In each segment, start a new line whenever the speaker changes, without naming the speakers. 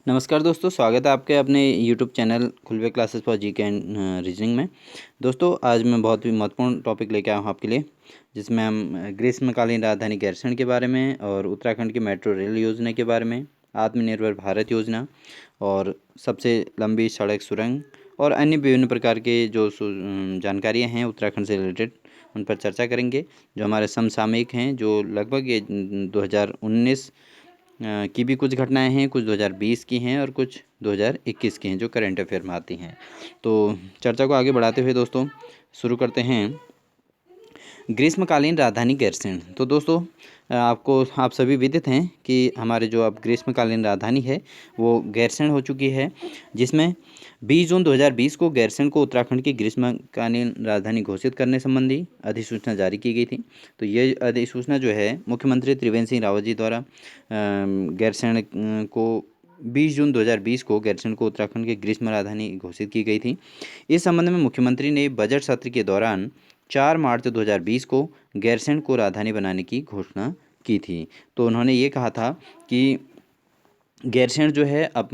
नमस्कार दोस्तों, स्वागत है आपके अपने यूट्यूब चैनल खुलवे classes for GK and reasoning में। दोस्तों, आज मैं बहुत ही महत्वपूर्ण टॉपिक लेके आया हूँ आपके लिए, जिसमें हम ग्रीष्मकालीन राजधानी गैरसैंण के बारे में और उत्तराखंड की मेट्रो रेल योजना के बारे में, आत्मनिर्भर भारत योजना और सबसे लंबी सड़क सुरंग और अन्य विभिन्न प्रकार के जो जानकारियाँ हैं उत्तराखंड से रिलेटेड, उन पर चर्चा करेंगे। जो हमारे समसामयिक हैं, जो लगभग ये 2019 की भी कुछ घटनाएं हैं, कुछ 2020 की हैं और कुछ 2021 की हैं, जो करंट अफेयर में आती हैं। तो चर्चा को आगे बढ़ाते हुए दोस्तों शुरू करते हैं ग्रीष्मकालीन राजधानी गैरसैंण। तो दोस्तों, आप सभी विदित हैं कि हमारे जो अब ग्रीष्मकालीन राजधानी है वो गैरसैंण हो चुकी है, जिसमें 20 जून 2020 को गैरसैंण को उत्तराखंड की ग्रीष्मकालीन राजधानी घोषित करने संबंधी अधिसूचना जारी की गई थी। तो ये अधिसूचना जो है मुख्यमंत्री त्रिवेंद्र सिंह रावत जी द्वारा गैरसैंण को 20 जून 2020 को गैरसैंण को उत्तराखंड की ग्रीष्म राजधानी घोषित की गई थी। इस संबंध में मुख्यमंत्री ने बजट सत्र के दौरान 4 मार्च 2020 को गैरसैंण को राजधानी बनाने की घोषणा की थी। तो उन्होंने ये कहा था कि गैरसैंण जो है अब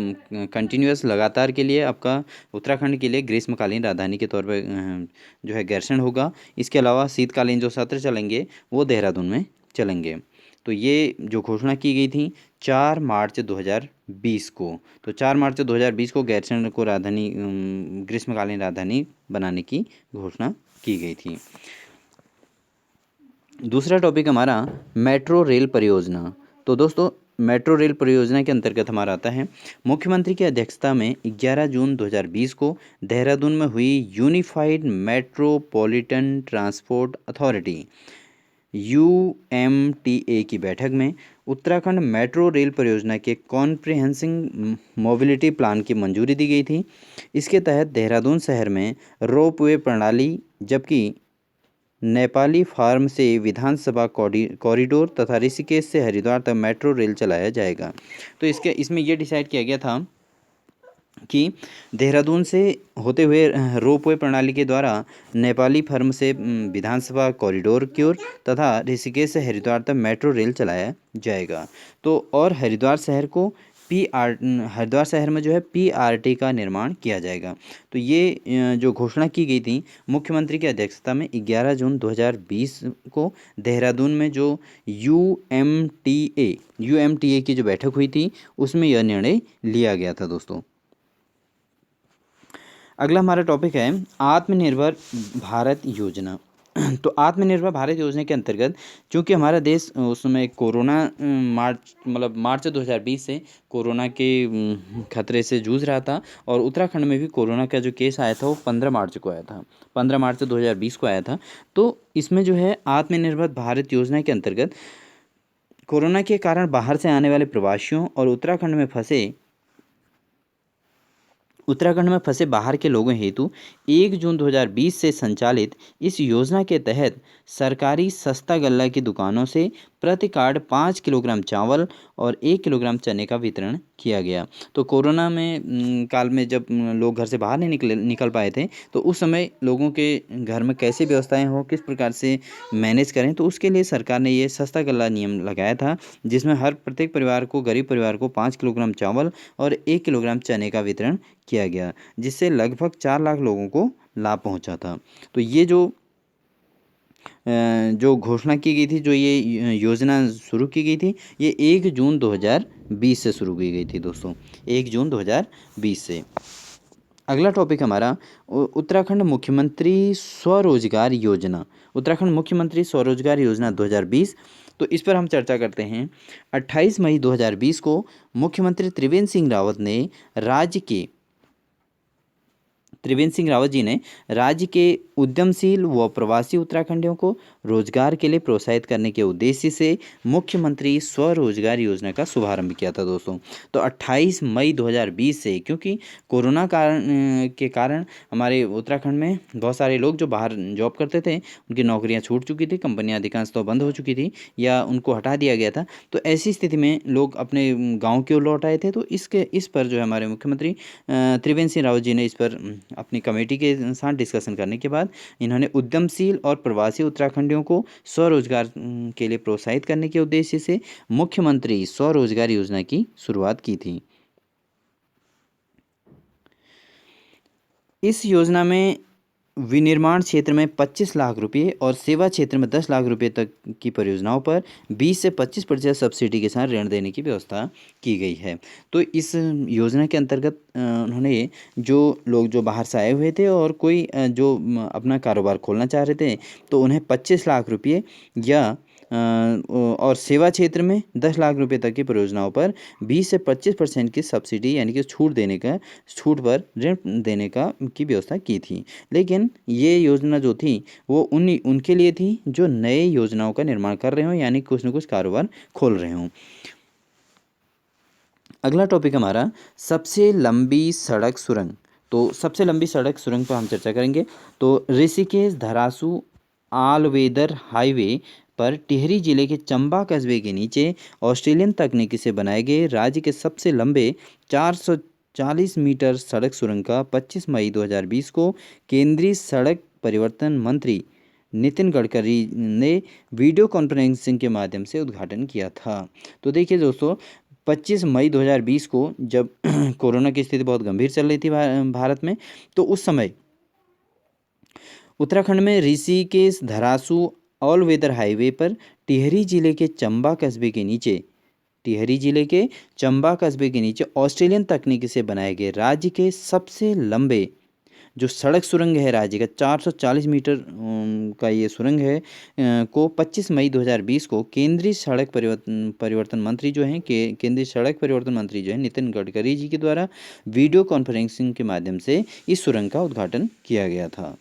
कंटिन्यूअस लगातार के लिए आपका उत्तराखंड के लिए ग्रीष्मकालीन राजधानी के तौर पर जो है गैरसैंण होगा। इसके अलावा शीतकालीन जो सत्र चलेंगे वो देहरादून में चलेंगे। तो ये जो घोषणा की गई थी 4 मार्च 2020 को, तो 4 मार्च 2020 को गैरसैंण को राजधानी ग्रीष्मकालीन राजधानी बनाने की घोषणा की गई थी। दूसरा टॉपिक हमारा मेट्रो रेल परियोजना। तो दोस्तों, मेट्रो रेल परियोजना के अंतर्गत हमारा आता है मुख्यमंत्री की अध्यक्षता में 11 जून 2020 को देहरादून में हुई unified metropolitan transport authority UMTA की बैठक में उत्तराखंड मेट्रो रेल परियोजना के कॉम्प्रिहेंसिव मोबिलिटी प्लान की मंजूरी दी गई थी। इसके तहत देहरादून शहर में रोपवे प्रणाली, जबकि नेपाली फार्म से विधानसभा कॉरिडोर तथा ऋषिकेश से हरिद्वार तक मेट्रो रेल चलाया जाएगा। तो इसमें यह डिसाइड किया गया था कि देहरादून से होते हुए रोपवे प्रणाली के द्वारा नेपाली फर्म से विधानसभा कॉरिडोर की ओर तथा ऋषिकेश से हरिद्वार तक मेट्रो रेल चलाया जाएगा। तो और हरिद्वार शहर में जो है PRT का निर्माण किया जाएगा। तो ये जो घोषणा की गई थी मुख्यमंत्री की अध्यक्षता में 11 जून 2020 को देहरादून में जो UMTA की जो बैठक हुई थी उसमें यह निर्णय लिया गया था दोस्तों। अगला हमारा टॉपिक है आत्मनिर्भर भारत योजना। तो आत्मनिर्भर भारत योजना के अंतर्गत चूँकि हमारा देश उसमें कोरोना मार्च 2020 से कोरोना के खतरे से जूझ रहा था, और उत्तराखंड में भी कोरोना का जो केस आया था वो 15 मार्च को आया था, 15 मार्च 2020 को आया था। तो इसमें जो है आत्मनिर्भर भारत योजना के अंतर्गत कोरोना के कारण बाहर से आने वाले प्रवासियों और उत्तराखंड में फंसे बाहर के लोगों हेतु 1 जून 2020 से संचालित इस योजना के तहत सरकारी सस्ता गल्ला की दुकानों से प्रति कार्ड 5 किलोग्राम चावल और 1 किलोग्राम चने का वितरण किया गया। तो कोरोना में काल में जब लोग घर से बाहर नहीं निकल पाए थे, तो उस समय लोगों के घर में कैसे व्यवस्थाएं हो, किस प्रकार से मैनेज करें, तो उसके लिए सरकार ने ये सस्ता गल्ला नियम लगाया था, जिसमें प्रत्येक परिवार को, गरीब परिवार को 5 किलोग्राम चावल और 1 किलोग्राम चने का वितरण किया गया, जिससे लगभग 4 लाख लोगों को लाभ पहुंचा था। तो ये जो घोषणा की गई थी, जो ये योजना शुरू की गई थी, ये 1 जून 2020 से शुरू की गई थी दोस्तों, 1 जून 2020 से। अगला टॉपिक हमारा उत्तराखंड मुख्यमंत्री स्वरोजगार योजना। उत्तराखंड मुख्यमंत्री स्वरोजगार योजना 2020, तो इस पर हम चर्चा करते हैं। 28 मई 2020 को मुख्यमंत्री त्रिवेंद्र सिंह रावत जी ने राज्य के उद्यमशील व प्रवासी उत्तराखंडियों को रोजगार के लिए प्रोत्साहित करने के उद्देश्य से मुख्यमंत्री स्वरोजगार योजना का शुभारंभ किया था दोस्तों। तो 28 मई 2020 से, क्योंकि कोरोना के कारण हमारे उत्तराखंड में बहुत सारे लोग जो बाहर जॉब करते थे उनकी नौकरियां छूट चुकी थी, कंपनियां अधिकांश तो बंद हो चुकी थी या उनको हटा दिया गया था। तो ऐसी स्थिति में लोग अपने गाँव की ओर लौट आए थे। तो इस पर जो है हमारे मुख्यमंत्री त्रिवेंद्र सिंह रावत जी ने इस पर अपनी कमेटी के साथ डिस्कशन करने के बाद इन्होंने उद्यमशील और प्रवासी उत्तराखंडियों को स्वरोजगार के लिए प्रोत्साहित करने के उद्देश्य से मुख्यमंत्री स्वरोजगार योजना की शुरुआत की थी। इस योजना में विनिर्माण क्षेत्र में 25 लाख रुपये और सेवा क्षेत्र में 10 लाख रुपये तक की परियोजनाओं पर 20 से 25% सब्सिडी के साथ ऋण देने की व्यवस्था की गई है। तो इस योजना के अंतर्गत उन्होंने जो लोग जो बाहर से आए हुए थे और कोई जो अपना कारोबार खोलना चाह रहे थे, तो उन्हें 25 लाख रुपये या और सेवा क्षेत्र में 10 लाख रुपये तक की परियोजनाओं पर 20 से 25% की सब्सिडी यानी कि छूट पर ऋण देने का की व्यवस्था की थी। लेकिन ये योजना जो थी वो उनके लिए थी जो नए योजनाओं का निर्माण कर रहे हों, यानी कुछ न कुछ कारोबार खोल रहे हों। अगला टॉपिक हमारा सबसे लंबी सड़क सुरंग। तो सबसे लंबी सड़क सुरंग पर हम चर्चा करेंगे। तो ऋषिकेश धरासू आलवेदर हाईवे पर टिहरी जिले के चंबा कस्बे के नीचे ऑस्ट्रेलियन तकनीकी से बनाए गए राज्य के सबसे लंबे 440 मीटर सड़क सुरंग का 25 मई 2020 को केंद्रीय सड़क परिवहन मंत्री नितिन गडकरी ने वीडियो कॉन्फ्रेंसिंग के माध्यम से उद्घाटन किया था। तो देखिए दोस्तों, 25 मई 2020 को जब कोरोना की स्थिति बहुत गंभीर चल रही थी भारत में, तो उस समय उत्तराखंड में Rishikesh Dharasu all weather highway पर टिहरी जिले के चंबा कस्बे के नीचे ऑस्ट्रेलियन तकनीकी से बनाए गए राज्य के सबसे लंबे जो सड़क सुरंग है राज्य का 440 मीटर का ये सुरंग है को 25 मई 2020 को केंद्रीय सड़क परिवर्तन मंत्री जो हैं केंद्रीय सड़क परिवर्तन मंत्री जो हैं नितिन गडकरी जी के द्वारा वीडियो कॉन्फ्रेंसिंग के माध्यम से इस सुरंग का उद्घाटन किया गया था।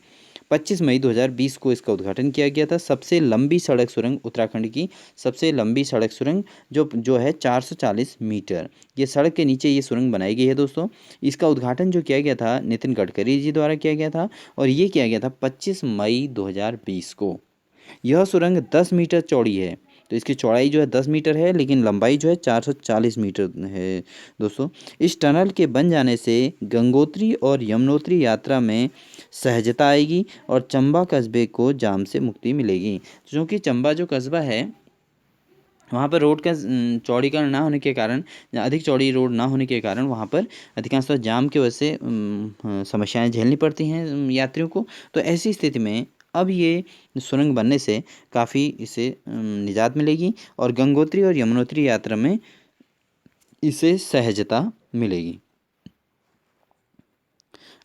25 मई 2020 को इसका उद्घाटन किया गया था। सबसे लंबी सड़क सुरंग, उत्तराखंड की सबसे लंबी सड़क सुरंग जो है 440 मीटर, ये सड़क के नीचे ये सुरंग बनाई गई है दोस्तों। इसका उद्घाटन जो किया गया था नितिन गडकरी जी द्वारा किया गया था और ये किया गया था 25 मई 2020 को। यह सुरंग 10 मीटर चौड़ी है। तो इसकी चौड़ाई जो है 10 मीटर है, लेकिन लंबाई जो है 440 मीटर है दोस्तों। इस टनल के बन जाने से गंगोत्री और यमुनोत्री यात्रा में सहजता आएगी और चंबा कस्बे को जाम से मुक्ति मिलेगी। क्योंकि चंबा जो कस्बा है वहाँ पर रोड का चौड़ीकरण ना होने के कारण, अधिक चौड़ी रोड ना होने के कारण वहाँ पर अधिकांशतः जाम की वजह से समस्याएं झेलनी पड़ती हैं यात्रियों को। तो ऐसी स्थिति में अब ये सुरंग बनने से काफ़ी इसे निजात मिलेगी और गंगोत्री और यमुनोत्री यात्रा में इसे सहजता मिलेगी।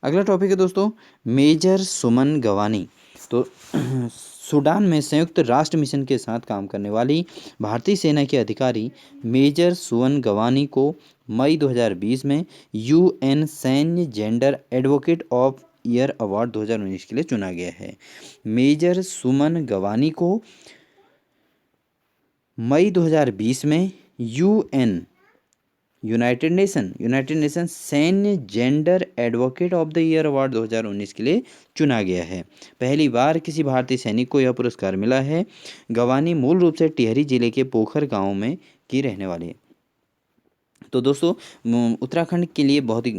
अगला टॉपिक है दोस्तों मेजर सुमन गवानी। तो सूडान में संयुक्त राष्ट्र मिशन के साथ काम करने वाली भारतीय सेना के अधिकारी मेजर सुमन गवानी को मई 2020 में यूएन सैन्य gender advocate of year award 2019 के लिए चुना गया है। मेजर सुमन गवानी को मई 2020 में यूनाइटेड नेशन सैन्य gender advocate of the year award 2019 के लिए चुना गया है। पहली बार किसी भारतीय सैनिक को यह पुरस्कार मिला है। गवानी मूल रूप से टिहरी जिले के पोखर गांव में की रहने वाली है। तो दोस्तों उत्तराखंड के लिए बहुत ही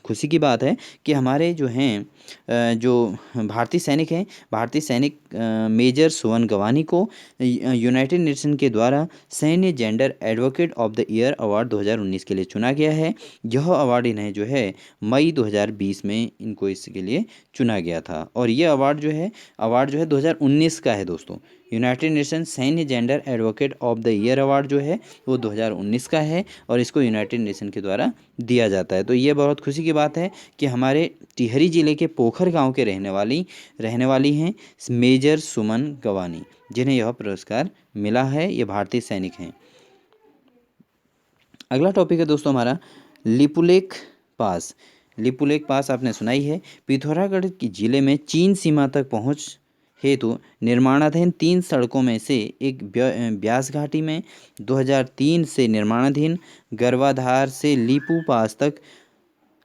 खुशी की बात है कि हमारे जो हैं जो भारतीय सैनिक मेजर सुमन गवानी को यूनाइटेड नेशन के द्वारा सैन्य gender advocate of the year award 2019 के लिए चुना गया है। यह अवार्ड इन्हें जो है मई 2020 में इनको इसके लिए चुना गया था और ये अवार्ड जो है 2019 का है दोस्तों। यूनाइटेड नेशन सैन्य gender advocate of the year award जो है वो 2019 का है और इसको यूनाइटेड नेशन के द्वारा दिया जाता है। तो ये बहुत खुशी की बात है कि हमारे टिहरी जिले के पोखर गांव के रहने वाली हैं मेजर सुमन गवानी, जिन्हें यह पुरस्कार मिला है। ये भारतीय सैनिक हैं। अगला टॉपिक है दोस्तों हमारा लिपुलेख पास आपने सुनाई है। पिथौरागढ़ की जिले में चीन सीमा तक पहुंच हेतु निर्माणाधीन 3 सड़कों में से एक ब्यास घाटी में 2003 से निर्माणाधीन गर्वाधार से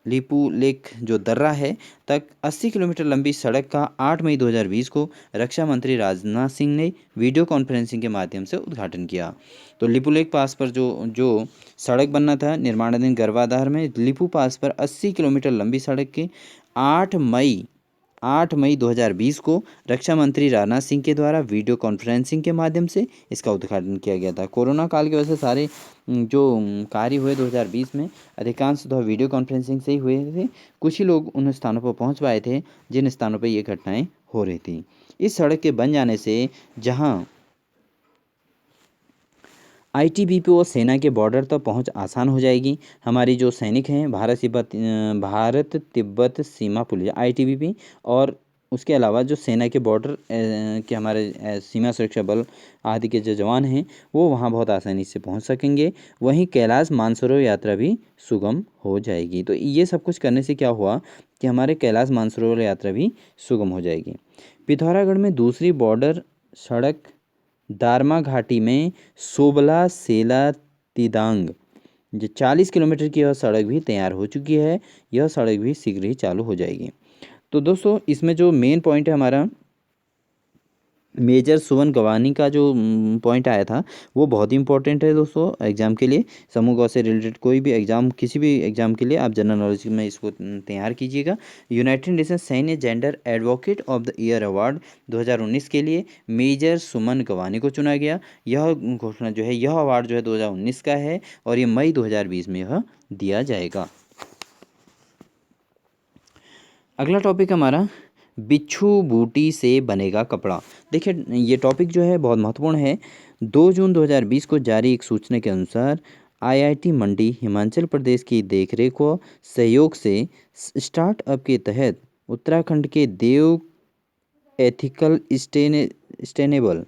लिपू लेक जो दर्रा है तक 80 किलोमीटर लंबी सड़क का 8 मई 2020 को रक्षा मंत्री राजनाथ सिंह ने वीडियो कॉन्फ्रेंसिंग के माध्यम से उद्घाटन किया। तो लिपू लेक पास पर जो सड़क बनना था निर्माणाधीन गर्वाधार में लिपू पास पर 80 किलोमीटर लंबी सड़क के 8 मई 8 मई 2020 को रक्षा मंत्री राजनाथ सिंह के द्वारा वीडियो कॉन्फ्रेंसिंग के माध्यम से इसका उद्घाटन किया गया था। कोरोना काल की वजह से सारे जो कार्य हुए 2020 में अधिकांशतः वीडियो कॉन्फ्रेंसिंग से ही हुए थे। कुछ ही लोग उन स्थानों पर पहुंच पाए थे जिन स्थानों पर ये घटनाएं हो रही थी। इस सड़क के बन जाने से जहां आईटीबीपी और सेना के बॉर्डर तक पहुंच आसान हो जाएगी। हमारी जो सैनिक हैं भारत तिब्बत सीमा पुलिस आईटीबीपी और उसके अलावा जो सेना के बॉर्डर के हमारे सीमा सुरक्षा बल आदि के जो जवान हैं वो वहां बहुत आसानी से पहुंच सकेंगे। वहीं कैलाश मानसरोवर यात्रा भी सुगम हो जाएगी। तो ये सब कुछ करने से क्या हुआ कि हमारे कैलाश मानसरोवर यात्रा भी सुगम हो जाएगी। पिथौरागढ़ में दूसरी बॉर्डर सड़क दारमा घाटी में सोबला सेला तिदांग जो 40 किलोमीटर की यह सड़क भी तैयार हो चुकी है। यह सड़क भी शीघ्र ही चालू हो जाएगी। तो दोस्तों इसमें जो मेन पॉइंट है हमारा मेजर सुवन गवानी का जो पॉइंट आया था वो बहुत ही इंपॉर्टेंट है दोस्तों एग्जाम के लिए। समूह ग से रिलेटेड कोई भी एग्जाम किसी भी एग्जाम के लिए आप जनरल नॉलेज में इसको तैयार कीजिएगा। यूनाइटेड नेशन सैन्य gender advocate of the year award 2019 के लिए मेजर सुमन गवानी को चुना गया। यह घोषणा जो है यह अवार्ड जो है 2019 का है और ये मई 2020 में यह दिया जाएगा। अगला टॉपिक हमारा बिच्छू बूटी से बनेगा कपड़ा। देखिए ये टॉपिक जो है बहुत महत्वपूर्ण है। 2 जून 2020 को जारी एक सूचना के अनुसार आईआईटी मंडी हिमाचल प्रदेश की देखरेख व सहयोग से स्टार्टअप के तहत उत्तराखंड के Dev Ethical Sustainable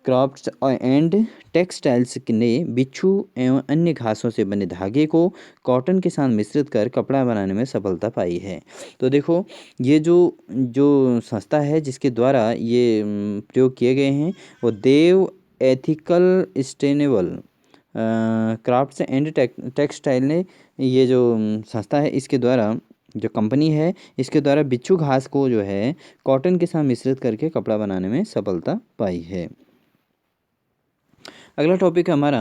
Crafts and Textiles ने बिच्छू एवं अन्य घासों से बने धागे को कॉटन के साथ मिश्रित कर कपड़ा बनाने में सफलता पाई है। तो देखो ये जो जो संस्था है जिसके द्वारा ये प्रयोग किए गए हैं वो Dev Ethical Sustainable Crafts and Textile ने ये जो संस्था है इसके द्वारा जो कंपनी है इसके द्वारा बिच्छू घास को जो है कॉटन के साथ मिश्रित करके कपड़ा बनाने में सफलता पाई है। अगला टॉपिक हमारा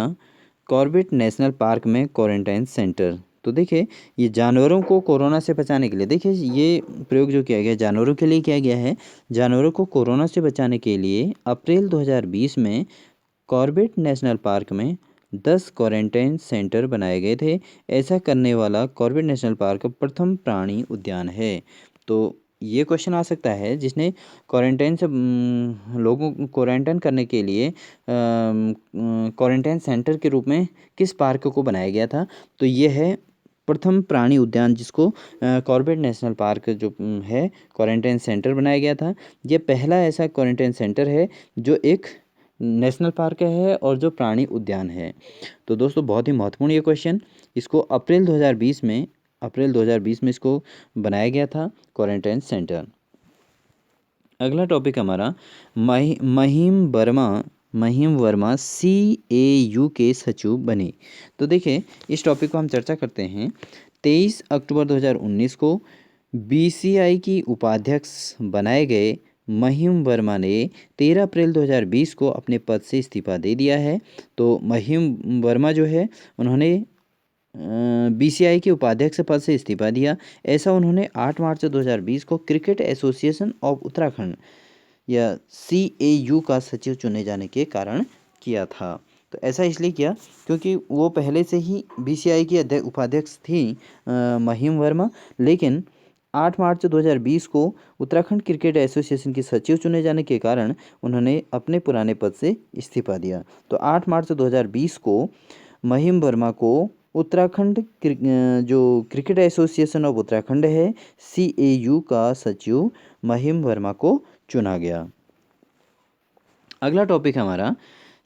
कॉर्बेट नेशनल पार्क में क्वारंटाइन सेंटर। तो देखिए ये जानवरों को कोरोना से बचाने के लिए देखिए ये प्रयोग जो किया गया जानवरों के लिए किया गया है। जानवरों को कोरोना से बचाने के लिए अप्रैल 2020 में कॉर्बेट नेशनल पार्क में 10 क्वारंटाइन सेंटर बनाए गए थे। ऐसा करने वाला कॉर्बेट नेशनल पार्क प्रथम प्राणी उद्यान है। तो ये क्वेश्चन आ सकता है जिसने क्वारंटाइन से लोगों को क्वारंटाइन करने के लिए क्वारंटाइन सेंटर के रूप में किस पार्क को बनाया गया था। तो ये है प्रथम प्राणी उद्यान जिसको कॉर्बेट नेशनल पार्क जो है क्वारंटाइन सेंटर बनाया गया था। ये पहला ऐसा क्वारंटाइन सेंटर है जो एक नेशनल पार्क है और जो प्राणी उद्यान है। तो दोस्तों बहुत ही महत्वपूर्ण ये क्वेश्चन इसको अप्रैल 2020 में इसको बनाया गया था क्वारंटाइन सेंटर। अगला टॉपिक हमारा महिम वर्मा CAU के सचिव बने। तो देखिए इस टॉपिक को हम चर्चा करते हैं। 23 अक्टूबर 2019 को BCI की उपाध्यक्ष बनाए गए महिम वर्मा ने 13 अप्रैल 2020 को अपने पद से इस्तीफा दे दिया है। तो महिम वर्मा जो है उन्होंने BCI के उपाध्यक्ष पद से इस्तीफा दिया। ऐसा उन्होंने 8 मार्च 2020 को क्रिकेट एसोसिएशन ऑफ उत्तराखंड या CAU का सचिव चुने जाने के कारण किया था। तो ऐसा इसलिए किया क्योंकि वो पहले से ही BCI की उपाध्यक्ष थी महिम वर्मा, लेकिन 8 मार्च 2020 को उत्तराखंड क्रिकेट एसोसिएशन की सचिव चुने जाने के कारण उन्होंने अपने पुराने पद से इस्तीफा दिया। तो 8 मार्च 2020 को महिम वर्मा को उत्तराखंड जो क्रिकेट एसोसिएशन ऑफ उत्तराखंड है CAU का सचिव महिम वर्मा को चुना गया। अगला टॉपिक हमारा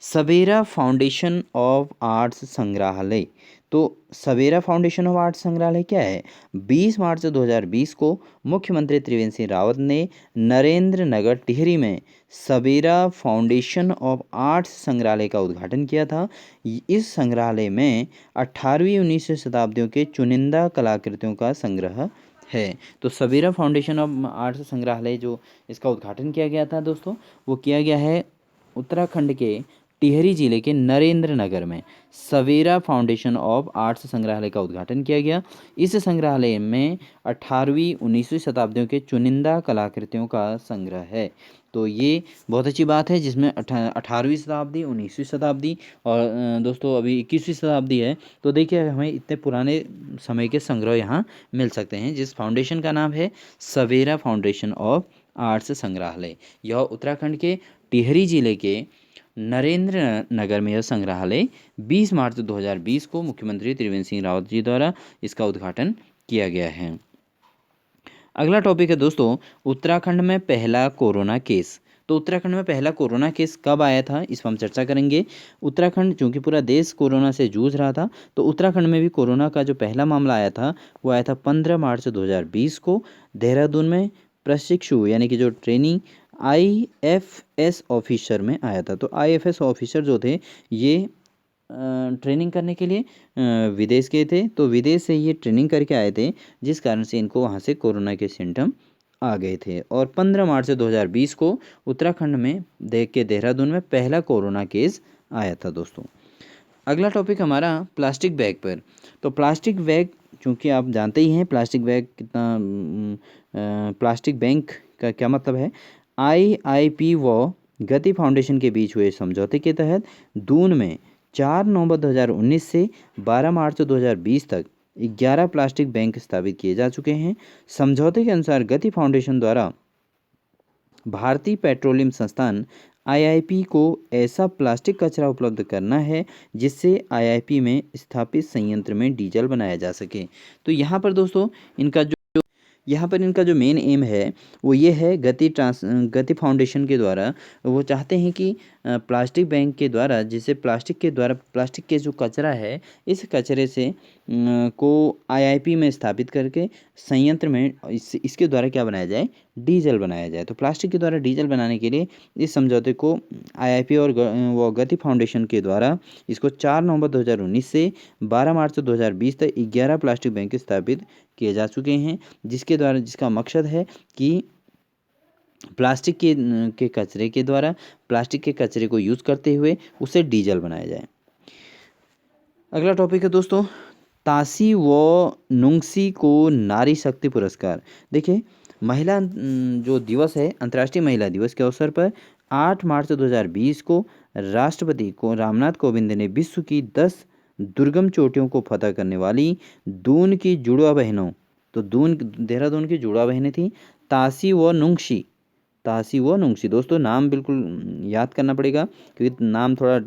सवेरा फाउंडेशन ऑफ आर्ट्स संग्रहालय। तो सवेरा फाउंडेशन ऑफ आर्ट्स संग्रहालय क्या है? 20 मार्च 2020 को मुख्यमंत्री त्रिवेंद्र सिंह रावत ने नरेंद्र नगर टिहरी में सवेरा फाउंडेशन ऑफ आर्ट्स संग्रहालय का उद्घाटन किया था। इस संग्रहालय में 18वीं 19वीं शताब्दियों के चुनिंदा कलाकृतियों का संग्रह है। तो सवेरा फाउंडेशन ऑफ आर्ट्स संग्रहालय जो इसका उद्घाटन किया गया था दोस्तों वो किया गया है उत्तराखंड के टिहरी जिले के नरेंद्र नगर में सवेरा फाउंडेशन ऑफ आर्ट्स संग्रहालय का उद्घाटन किया गया। इस संग्रहालय में 18वीं 19वीं शताब्दियों के चुनिंदा कलाकृतियों का संग्रह है। तो ये बहुत अच्छी बात है, जिसमें 18वीं शताब्दी, 19वीं शताब्दी और दोस्तों अभी 21वीं शताब्दी है। तो देखिए हमें इतने पुराने समय के संग्रह यहाँ मिल सकते हैं। जिस फाउंडेशन का नाम है सवेरा फाउंडेशन ऑफ आर्ट्स संग्रहालय। यह उत्तराखंड के टिहरी जिले के नरेंद्र नगर में यह संग्रहालय 20 मार्च 2020 को मुख्यमंत्री त्रिवेंद्र सिंह रावत जी द्वारा इसका उद्घाटन किया गया है। अगला टॉपिक है दोस्तों, उत्तराखंड में पहला कोरोना केस। तो उत्तराखंड में पहला कोरोना केस कब आया था, इस पर हम चर्चा करेंगे। उत्तराखंड, चूंकि पूरा देश कोरोना से जूझ रहा था, तो उत्तराखंड में भी कोरोना का जो पहला मामला आया था वो आया था 15 मार्च 2020 को देहरादून में प्रशिक्षु यानी कि जो ट्रेनिंग आईएफएस ऑफिसर में आया था। तो आईएफएस ऑफिसर जो थे ये ट्रेनिंग करने के लिए विदेश गए थे। तो विदेश से ये ट्रेनिंग करके आए थे, जिस कारण से इनको वहाँ से कोरोना के सिम्टम आ गए थे। और 15 मार्च 2020 को उत्तराखंड में देहरादून में पहला कोरोना केस आया था दोस्तों। अगला टॉपिक हमारा प्लास्टिक बैग पर। तो प्लास्टिक बैग, चूँकि आप जानते ही हैं प्लास्टिक बैग कितना प्लास्टिक बैंक का क्या मतलब है। आईआईपी व गति फाउंडेशन के बीच हुए समझौते के तहत दून में 4 नवंबर 2019 से 12 मार्च 2020 तक 11 प्लास्टिक बैंक स्थापित किए जा चुके हैं। समझौते के अनुसार गति फाउंडेशन द्वारा भारतीय पेट्रोलियम संस्थान आईआईपी को ऐसा प्लास्टिक कचरा उपलब्ध करना है जिससे आईआईपी में स्थापित संयंत्र में डीजल बनाया जा सके। तो यहाँ पर दोस्तों इनका जो मेन एम है वो ये है, गति फाउंडेशन के द्वारा वो चाहते हैं कि प्लास्टिक बैंक के द्वारा, जिससे प्लास्टिक के जो कचरा है, इस कचरे से को आईआईपी में स्थापित करके संयंत्र में इसके द्वारा क्या बनाया जाए, डीजल बनाया जाए। तो प्लास्टिक के द्वारा डीजल बनाने के लिए इस समझौते को आईआईपी और वो गति फाउंडेशन के द्वारा इसको 4 नवंबर 2019 से 12 मार्च 2020 तक 11 प्लास्टिक बैंक स्थापित किए जा चुके हैं, जिसका मकसद है कि प्लास्टिक के कचरे के द्वारा प्लास्टिक के कचरे को यूज़ करते हुए उसे डीजल बनाया जाए। अगला टॉपिक है दोस्तों, तासी व नुंगसी को नारी शक्ति पुरस्कार। देखिए महिला जो दिवस है, अंतर्राष्ट्रीय महिला दिवस के अवसर पर 8 मार्च 2020 को राष्ट्रपति को रामनाथ कोविंद ने विश्व की 10 दुर्गम चोटियों को फतह करने वाली दून की जुड़वा बहनों, तो देहरादून की जुड़वा बहनें थी तासी व नुंगसी। दोस्तों नाम बिल्कुल याद करना पड़ेगा क्योंकि नाम थोड़ा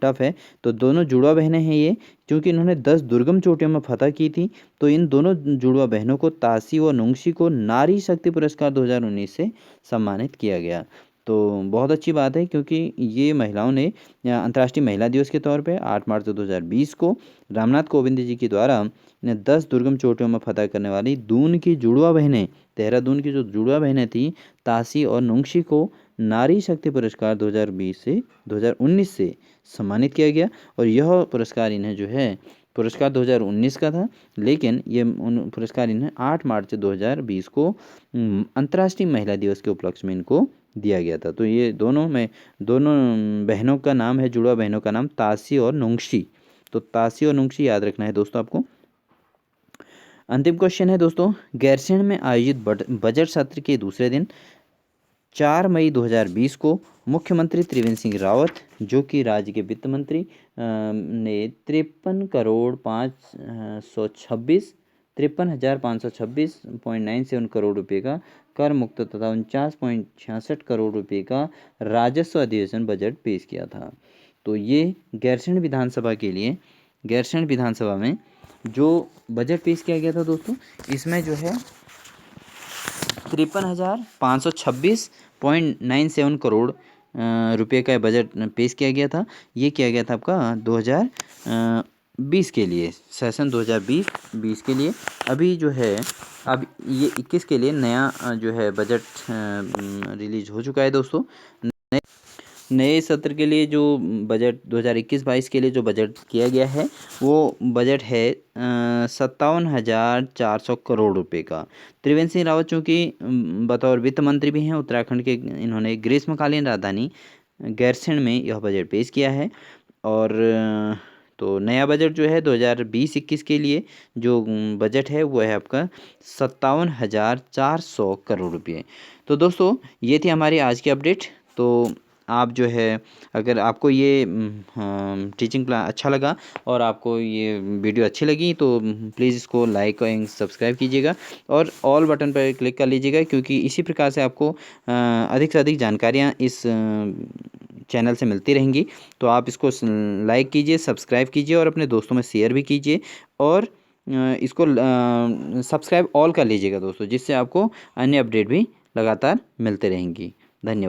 टफ है। तो दोनों जुड़वा बहनें हैं ये, क्योंकि इन्होंने 10 दुर्गम चोटियों में फतह की थी। तो इन दोनों जुड़वा बहनों को, तासी व नुंगसी को, नारी शक्ति पुरस्कार 2019 से सम्मानित किया गया। तो बहुत अच्छी बात है, क्योंकि ये महिलाओं ने अंतर्राष्ट्रीय महिला दिवस के तौर पे 8 मार्च 2020 को रामनाथ कोविंद जी के द्वारा 10 दुर्गम चोटियों में फतह करने वाली दून की जुड़वा बहनें, देहरादून की जो जुड़वा बहनें थी तासी और नुंगसी को नारी शक्ति पुरस्कार 2019 से सम्मानित किया गया। और यह पुरस्कार इन्हें जो है, पुरस्कार 2019 का था, लेकिन ये पुरस्कार इन्हें 8 मार्च 2020 को अंतर्राष्ट्रीय महिला दिवस के उपलक्ष्य में इनको दिया गया था। तो ये दोनों बहनों का नाम है, जुड़वा बहनों का नाम तासी और नुंगसी। तो तासी और नुंगसी याद रखना है दोस्तों आपको। अंतिम क्वेश्चन है दोस्तों, गैरसैंण में आयोजित बजट सत्र के दूसरे दिन 4 मई 2020 को मुख्यमंत्री त्रिवेंद्र सिंह रावत, जो कि राज्य के वित्त मंत्री, ने 53,526.97 करोड़ रुपए का कर मुक्त तथा 49.66 करोड़ रुपए का राजस्व अधिवेशन बजट पेश किया था। तो ये गैरसैंण विधानसभा में जो बजट पेश किया गया था दोस्तों, इसमें जो है 53,526.97 करोड़ रुपए का बजट पेश किया गया था। ये किया गया था आपका 2020 के लिए, सेशन 2020 के लिए। अभी जो है, अब ये 21 के लिए नया जो है बजट रिलीज हो चुका है दोस्तों। नए सत्र के लिए जो बजट 2021-22 के लिए जो बजट किया गया है, वो बजट है 57,400 करोड़ रुपए का। त्रिवेंद्र सिंह रावत चूँकि बतौर वित्त मंत्री भी हैं उत्तराखंड के, इन्होंने ग्रीष्मकालीन राजधानी गैरसैंण में यह बजट पेश किया है। और तो नया बजट जो है 2020-21 के लिए जो बजट है वो है आपका 57,400 करोड़ रुपये। तो दोस्तों ये थी हमारी आज की अपडेट। तो आप जो है अगर आपको ये टीचिंग प्लान अच्छा लगा और आपको ये वीडियो अच्छी लगी तो प्लीज़ इसको लाइक एंड सब्सक्राइब कीजिएगा और ऑल बटन पर क्लिक कर लीजिएगा, क्योंकि इसी प्रकार से आपको अधिक से अधिक जानकारियाँ इस चैनल से मिलती रहेंगी। तो आप इसको लाइक कीजिए, सब्सक्राइब कीजिए और अपने दोस्तों में शेयर भी कीजिए और इसको सब्सक्राइब ऑल कर लीजिएगा दोस्तों, जिससे आपको अन्य अपडेट भी लगातार मिलते रहेंगी। धन्यवाद।